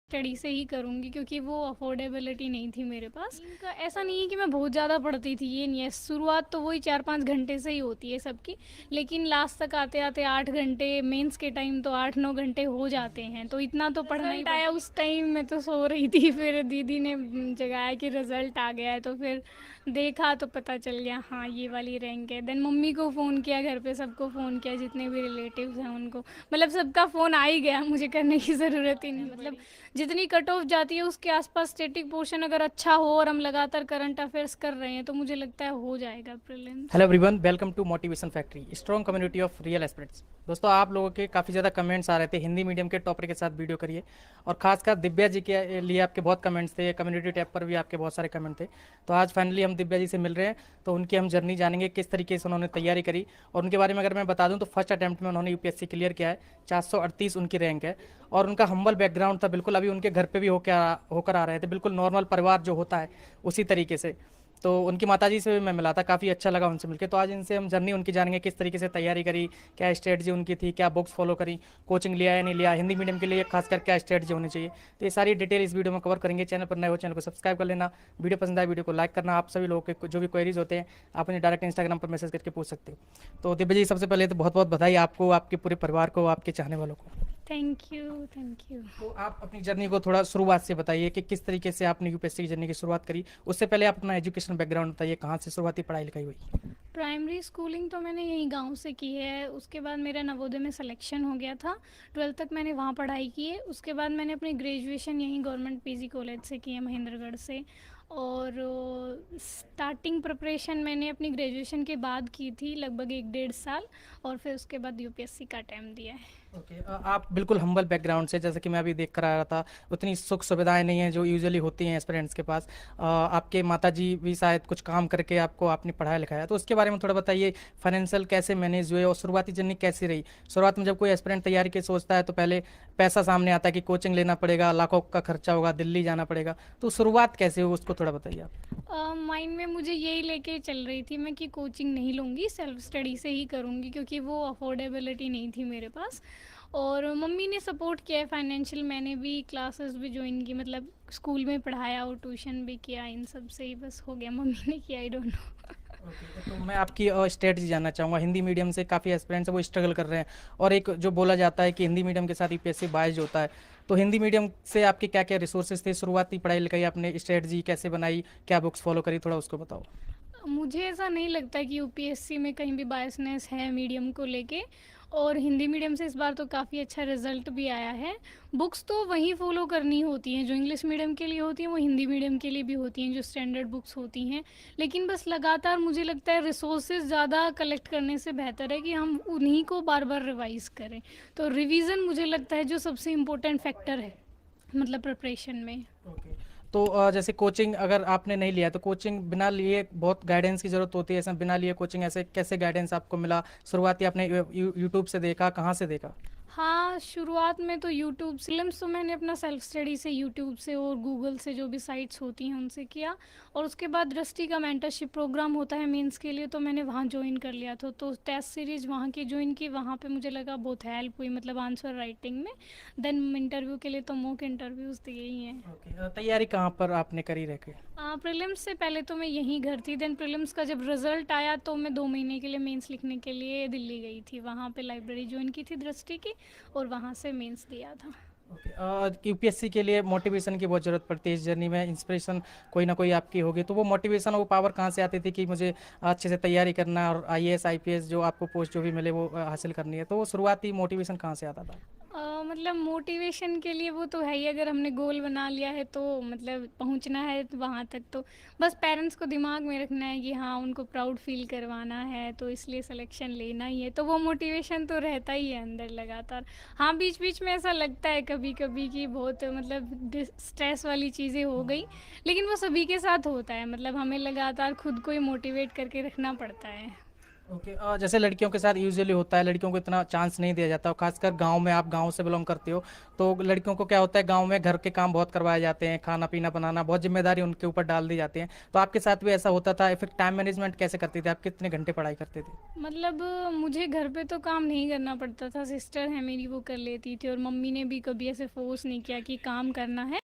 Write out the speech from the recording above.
Study से ही करूँगी क्योंकि वो अफोर्डेबिलिटी नहीं थी मेरे पास। इनका ऐसा नहीं है कि मैं बहुत ज़्यादा पढ़ती थी, ये नहीं है। शुरुआत तो वही 4-5 घंटे से ही होती है सबकी, लेकिन लास्ट तक आते-आते 8 घंटे, मेंस के टाइम तो 8-9 घंटे हो जाते हैं, तो इतना तो पढ़ना ही आया। उस टाइम मैं तो सो रही थी, फिर दीदी ने जगाया कि रिज़ल्ट आ गया है, तो फिर देखा तो पता चल गया हाँ ये वाली रैंक है। देन मम्मी को फ़ोन किया, घर पे सबको फ़ोन किया, जितने भी रिलेटिव्स हैं उनको, मतलब सबका फ़ोन आ ही गया, मुझे करने की ज़रूरत ही नहीं। मतलब जितनी कट ऑफ जाती है उसके आसपास स्टैटिक पोर्शन अगर अच्छा हो और हम लगातार करंट अफेयर्स कर रहे हैं तो मुझे लगता है हो जाएगा prelims. Hello everyone, welcome to Motivation Factory, strong community of real aspirants. दोस्तों, आप लोगों के काफ़ी ज़्यादा कमेंट्स आ रहे थे हिंदी मीडियम के टॉपर के साथ वीडियो करिए, और खासकर दिव्या जी के लिए आपके बहुत कमेंट्स थे। कम्युनिटी टैब पर भी आपके बहुत सारे कमेंट थे। तो आज फाइनली हम दिव्या जी से मिल रहे हैं, तो उनकी हम जर्नी जानेंगे, किस तरीके से उन्होंने तैयारी करी। और उनके बारे में अगर मैं बता दूं तो फर्स्ट अटैम्प्ट में उन्होंने यूपीएससी क्लियर किया है, 438 उनकी रैंक है। और उनका हम्बल बैकग्राउंड था, बिल्कुल अभी उनके घर पे भी होकर आ रहे थे, बिल्कुल नॉर्मल परिवार जो होता है उसी तरीके से। तो उनकी माताजी से भी मैं मिला था, काफ़ी अच्छा लगा उनसे मिलकर। तो आज इनसे हम जर्नी उनकी जानेंगे, किस तरीके से तैयारी करी, क्या स्ट्रेटजी उनकी थी, क्या बुक्स फॉलो करी, कोचिंग लिया या नहीं लिया, हिंदी मीडियम के लिए खासकर क्या स्ट्रेटजी होनी चाहिए। तो ये सारी डिटेल इस वीडियो में कवर करेंगे। चैनल पर नए हो चैनल को सब्सक्राइब कर लेना, वीडियो पसंद आए वीडियो को लाइक करना। आप सभी लोगों के जो भी क्वेरीज होते हैं आप उन्हें डायरेक्ट इंस्टाग्राम पर मैसेज करके पूछ सकते हो। तो दिव्या जी, सबसे पहले तो बहुत बहुत बधाई आपको, आपके पूरे परिवार को, आपके चाहने वालों को। Thank you, thank you. तो आप अपनी जर्नी को थोड़ा शुरुआत से बताइए कि किस तरीके से आपने यूपीएससी की जर्नी की शुरुआत करी। उससे पहले आप अपना एजुकेशन बैकग्राउंड बताइए, कहाँ से शुरुआती पढ़ाई लिखाई हुई। प्राइमरी स्कूलिंग तो मैंने यहीं गांव से की है, उसके बाद मेरा नवोदय में सिलेक्शन हो गया था, 12th तक मैंने वहाँ पढ़ाई की है। उसके बाद मैंने अपनी ग्रेजुएशन यहीं गवर्नमेंट पीजी कॉलेज से की है, महेंद्रगढ़ से। और स्टार्टिंग प्रिपरेशन मैंने अपनी ग्रेजुएशन के बाद की थी, लगभग 1-1.5 साल, और फिर उसके बाद यूपीएससी का अटैम्प्ट दिया है। ओके, आप बिल्कुल हम्बल बैकग्राउंड से, जैसे कि मैं अभी देख कर आ रहा था, उतनी सुख सुविधाएं नहीं हैं जो यूजुअली होती हैं एस्पिरेंट्स के पास। आपके माताजी भी शायद कुछ काम करके आपको आपने पढ़ाया लिखाया, तो उसके बारे में थोड़ा बताइए। फाइनेंशियल कैसे मैनेज हुए और शुरुआती जर्नी कैसी रही। शुरुआत में जब कोई एस्पिरेंट तैयारी की सोचता है तो पहले पैसा सामने आता है कि कोचिंग लेना पड़ेगा, लाखों का खर्चा होगा, दिल्ली जाना पड़ेगा। तो शुरुआत कैसे हो उसको थोड़ा बताइए आप। माइंड में मुझे यही लेके चल रही थी मैं कि कोचिंग नहीं लूँगी, सेल्फ स्टडी से ही करूँगी, क्योंकि वो अफोर्डेबिलिटी नहीं थी मेरे पास। और मम्मी ने सपोर्ट किया है फाइनेंशियल, मैंने भी क्लासेस भी ज्वाइन की, मतलब स्कूल में पढ़ाया और ट्यूशन भी किया, इन सब से ही बस हो गया, मम्मी ने किया, आई डोंट नो। ओके, तो मैं आपकी स्ट्रेटजी जानना चाहूँगा। हिंदी मीडियम से काफ़ी एस्पिरेंट्स हैं, वो स्ट्रगल कर रहे हैं, और एक जो बोला जाता है कि हिंदी मीडियम के साथ यूपीएससी बायज होता है। तो हिंदी मीडियम से आपके क्या क्या रिसोर्सेज थे, शुरुआती पढ़ाई लिखाई आपने स्ट्रेटजी कैसे बनाई, क्या बुक्स फॉलो करी, थोड़ा उसको बताओ। मुझे ऐसा नहीं लगता कि यूपीएससी में कहीं भी बायसनेस है मीडियम को लेके, और हिंदी मीडियम से इस बार तो काफ़ी अच्छा रिजल्ट भी आया है। बुक्स तो वही फॉलो करनी होती हैं जो इंग्लिश मीडियम के लिए होती हैं, वो हिंदी मीडियम के लिए भी होती हैं, जो स्टैंडर्ड बुक्स होती हैं। लेकिन बस लगातार मुझे लगता है रिसोर्सेज ज़्यादा कलेक्ट करने से बेहतर है कि हम उन्हीं को बार बार रिवाइज़ करें। तो रिवीजन मुझे लगता है जो सबसे इम्पोर्टेंट फैक्टर है, मतलब प्रिपरेशन में। ओके, तो जैसे कोचिंग अगर आपने नहीं लिया तो कोचिंग बिना लिए बहुत गाइडेंस की ज़रूरत होती है, ऐसा बिना लिए कोचिंग ऐसे कैसे गाइडेंस आपको मिला। शुरुआती आपने यूट्यूब से देखा, कहाँ से देखा। हाँ, शुरुआत में तो यूट्यूब से, फिल्म्स तो मैंने अपना सेल्फ स्टडी से यूट्यूब से और गूगल से, जो भी साइट्स होती हैं उनसे किया। और उसके बाद दृष्टि का मेंटरशिप प्रोग्राम होता है मेंस के लिए, तो मैंने वहाँ ज्वाइन कर लिया था। तो टेस्ट सीरीज़ वहाँ की ज्वाइन की, वहाँ पे मुझे लगा बहुत हेल्प हुई, मतलब आंसर राइटिंग में। देन इंटरव्यू के लिए तो मॉक इंटरव्यूज़ दिए ही हैं। ओके, तैयारी कहाँ पर आपने करी रह के। प्रीलिम्स से पहले तो मैं यहीं घर थी, देन प्रीलिम्स का जब रिज़ल्ट आया तो मैं 2 महीने के लिए मेंस लिखने के लिए दिल्ली गई थी, वहाँ पे लाइब्रेरी ज्वाइन की थी दृष्टि की, और वहाँ से मेंस दिया था। ओके, यूपीएससी के लिए मोटिवेशन की बहुत ज़रूरत पड़ती है इस जर्नी में। इंस्पिरेशन कोई ना कोई आपकी होगी, तो वो मोटिवेशन, वो पावर कहाँ से आती थी कि मुझे अच्छे से तैयारी करना है और आईएएस आईपीएस जो आपको पोस्ट जो भी मिले वो हासिल करनी है। तो वो शुरुआती मोटिवेशन कहाँ से आता था। मतलब मोटिवेशन के लिए वो तो है ही, अगर हमने गोल बना लिया है तो मतलब पहुंचना है तो वहाँ तक तो बस पेरेंट्स को दिमाग में रखना है कि हाँ उनको प्राउड फील करवाना है, तो इसलिए सिलेक्शन लेना ही है, तो वो मोटिवेशन तो रहता ही है अंदर लगातार। हाँ, बीच बीच में ऐसा लगता है कभी कभी कि बहुत मतलब स्ट्रेस वाली चीज़ें हो गई, लेकिन वो सभी के साथ होता है, मतलब हमें लगातार खुद को ही मोटिवेट करके रखना पड़ता है। ओके जैसे लड़कियों के साथ यूजुअली होता है, लड़कियों को इतना चांस नहीं दिया जाता, और खासकर गांव में, आप गांव से बिलोंग करते हो, तो लड़कियों को क्या होता है, गांव में घर के काम बहुत करवाए जाते हैं, खाना पीना बनाना, बहुत जिम्मेदारी उनके ऊपर डाल दी जाती है। तो आपके साथ भी ऐसा होता था? फिर टाइम मैनेजमेंट कैसे करते थे आप? कितने घंटे पढ़ाई करते थे? मतलब मुझे घर पे तो काम नहीं करना पड़ता था, सिस्टर है मेरी वो कर लेती थी, और मम्मी ने भी कभी ऐसे फोर्स नहीं किया कि काम करना है।